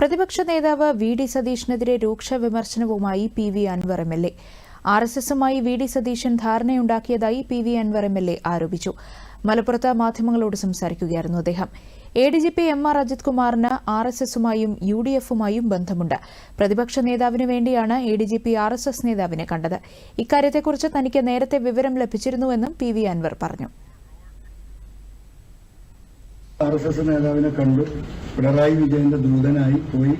പ്രതിപക്ഷ നേതാവ് V D സതീഷിനെതിരെ രൂക്ഷ വിമർശനവുമായി പി വി അൻവർ എം.എൽ.എ. ആർഎസ്എസുമായി വി ഡി സതീശൻ ധാരണയുണ്ടാക്കിയതായി പി വി അൻവർ എം.എൽ.എ. ആരോപിച്ചു. മലപ്പുറത്ത് മാധ്യമങ്ങളോട് സംസാരിക്കുകയായിരുന്നു അദ്ദേഹം. എഡിജിപി എം.ആർ. അജിത് കുമാറിന് ആർഎസ്എസുമായും യുഡിഎഫുമായും ബന്ധമുണ്ട്. പ്രതിപക്ഷ നേതാവിന് വേണ്ടിയാണ് എഡിജിപി ആർഎസ്എസ് നേതാവിനെ കണ്ടത്. ഇക്കാര്യത്തെക്കുറിച്ച് തനിക്ക് നേരത്തെ വിവരം ലഭിച്ചിരുന്നുവെന്നും പി വി അൻവർ പറഞ്ഞു. ആർഎസ്എസ് നേതാവിനെ കണ്ടു. പിണറായി വിജയന്റെ ദൂതനായി പോയി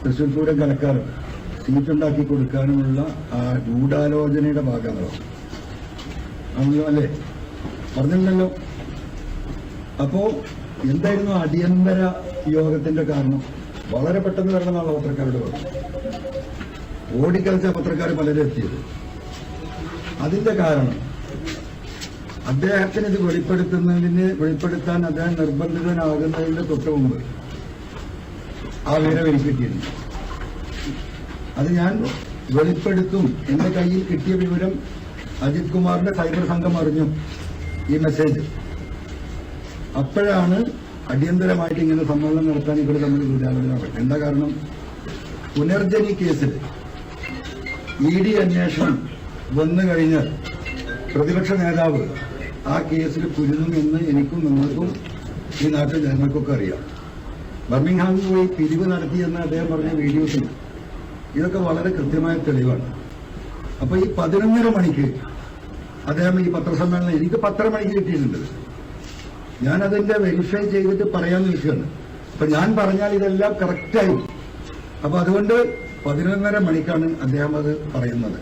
തൃശൂർ പൂരം കലക്കാനും സീറ്റുണ്ടാക്കി കൊടുക്കാനുമുള്ള ആ ഗൂഢാലോചനയുടെ ഭാഗങ്ങളോ ആണല്ലോ അല്ലേ? പറഞ്ഞില്ലല്ലോ. അപ്പോ എന്തായിരുന്നു അടിയന്തര യോഗത്തിന്റെ കാരണം? വളരെ പെട്ടെന്ന് വരണമെന്നാണ് പത്രക്കാരോട് പറഞ്ഞത്. ഓടിക്കളിച്ച പത്രക്കാർ പലരും എത്തിയത്. അതിന്റെ കാരണം അദ്ദേഹത്തിന് ഇത് വെളിപ്പെടുത്താൻ അദ്ദേഹം നിർബന്ധിതനാകുന്നതിന്റെ തൊട്ട് മുമ്പ് ആ വിവരം എനിക്ക് കിട്ടിയിരുന്നു. അത് ഞാൻ വെളിപ്പെടുത്തും. എന്റെ കയ്യിൽ കിട്ടിയ വിവരം അജിത് കുമാറിന്റെ സൈബർ സംഘം അറിഞ്ഞു ഈ മെസ്സേജ്. അപ്പോഴാണ് അടിയന്തരമായിട്ട് ഇങ്ങനെ സമ്മേളനം നടത്താൻ ഇവർ തമ്മിൽ ഗൂഢാലോചന. എന്താ കാരണം? പുനർജനി കേസിൽ ഇഡി അന്വേഷണം വന്നു കഴിഞ്ഞാൽ പ്രതിപക്ഷ നേതാവ് ആ കേസിൽ കുരുങ്ങുമെന്ന് എനിക്കും നിങ്ങൾക്കും ഈ നാട്ടിൽ ജനങ്ങൾക്കൊക്കെ അറിയാം. ബർമിംഗ്ഹാമിൽ പോയി പിരിവ് നടത്തിയെന്ന് അദ്ദേഹം പറഞ്ഞ വീഡിയോസിൽ ഇതൊക്കെ വളരെ കൃത്യമായ തെളിവാണ്. അപ്പൊ ഈ 11:30 മണിക്ക് അദ്ദേഹം ഈ പത്രസമ്മേളനം എനിക്ക് 10:30 മണിക്ക് കിട്ടിയിട്ടുണ്ട്. ഞാൻ അതിന്റെ വെരിഫൈ ചെയ്തിട്ട് പറയാന്ന് വെച്ചാണ്. അപ്പൊ ഞാൻ പറഞ്ഞാൽ ഇതെല്ലാം കറക്റ്റായി. അപ്പൊ അതുകൊണ്ട് 11:30 മണിക്കാണ് അദ്ദേഹം അത് പറയുന്നത്.